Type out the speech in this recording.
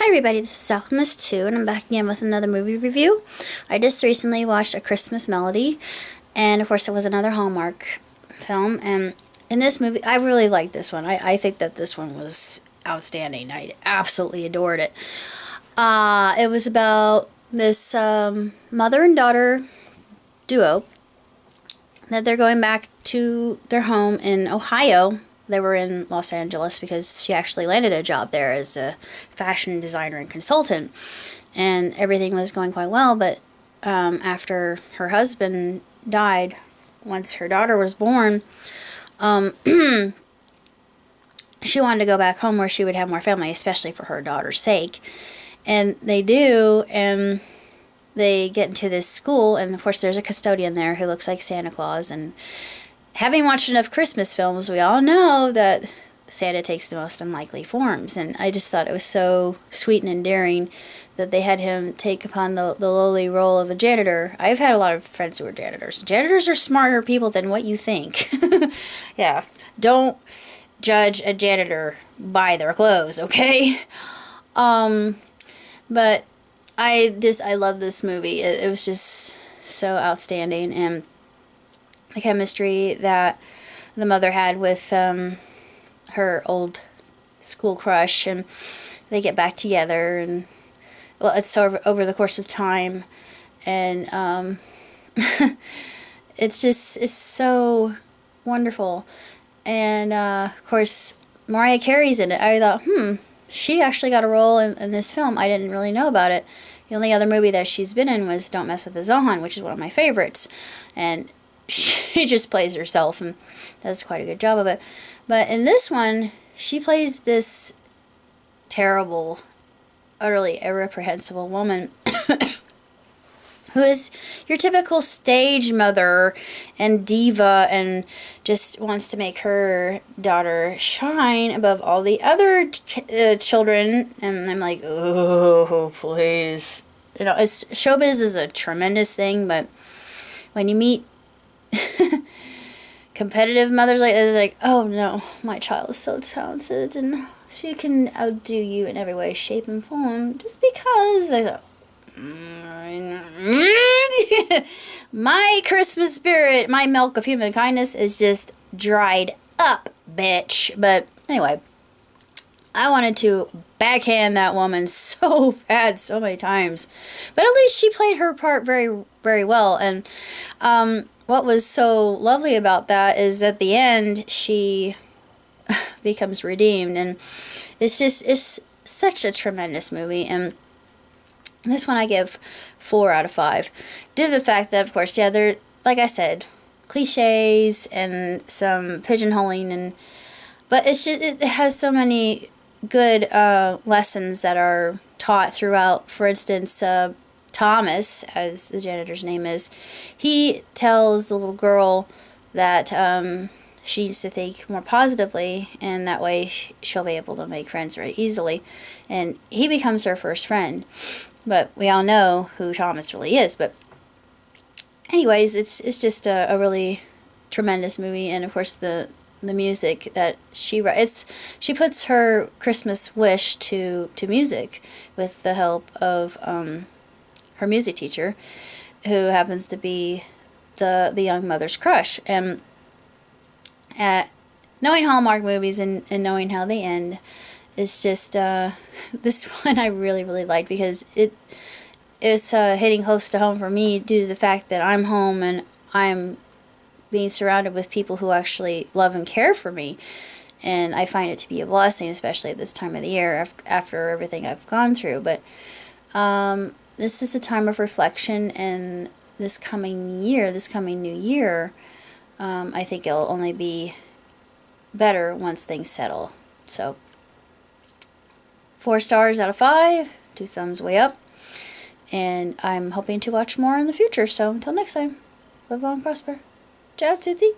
Hi everybody, this is Alchemist2 and I'm back again with another movie review. I just recently watched A Christmas Melody, and of course it was another Hallmark film, and in this movie, I really liked this one. I think that this one was outstanding. I absolutely adored it. It was about this mother and daughter duo that they're going back to their home in Ohio. They were in Los Angeles because she actually landed a job there as a fashion designer and consultant, and everything was going quite well, but after her husband died, once her daughter was born, she wanted to go back home where she would have more family, especially for her daughter's sake. And they do, and they get into this school, and of course there's a custodian there who looks like Santa Claus, and having watched enough Christmas films, we all know that Santa takes the most unlikely forms, and I just thought it was so sweet and endearing that they had him take upon the lowly role of a janitor. I've had a lot of friends who are janitors. Janitors are smarter people than what you think. Yeah, don't judge a janitor by their clothes, okay? But I love this movie. It was just so outstanding, and the chemistry that the mother had with her old school crush, and they get back together, and well, it's over the course of time, and it's so wonderful. And of course Mariah Carey's in it. I thought, she actually got a role in this film. I didn't really know about it. The only other movie that she's been in was Don't Mess with the Zohan, which is one of my favorites, and she just plays herself and does quite a good job of it. But in this one, she plays this terrible, utterly irreprehensible woman who is your typical stage mother and diva, and just wants to make her daughter shine above all the other children. And I'm like, oh, please. You know, showbiz is a tremendous thing, but when you meet competitive mothers like this, like, oh no, my child is so talented and she can outdo you in every way, shape, and form, just because I thought, my Christmas spirit, my milk of human kindness is just dried up, bitch. But anyway, I wanted to backhand that woman so bad so many times, but at least she played her part very, very well. And what was so lovely about that is at the end she becomes redeemed, and it's such a tremendous movie. And this one I give 4 out of 5 due to the fact that, of course, yeah, there, like I said, cliches and some pigeonholing, but it has so many good lessons that are taught throughout. For instance, Thomas, as the janitor's name is, he tells the little girl that she needs to think more positively, and that way she'll be able to make friends very easily. And he becomes her first friend. But we all know who Thomas really is. But anyways, it's just a really tremendous movie, and of course the music that she writes, she puts her Christmas wish to music with the help of her music teacher, who happens to be the young mother's crush. And knowing Hallmark movies and knowing how they end is just this one I really, really liked, because it's hitting close to home for me due to the fact that I'm home and I'm being surrounded with people who actually love and care for me, and I find it to be a blessing, especially at this time of the year after everything I've gone through. But this is a time of reflection, and this coming new year, I think it'll only be better once things settle. So 4 stars out of 5, 2 thumbs way up, and I'm hoping to watch more in the future. So until next time, live long, prosper. Ciao, tutti.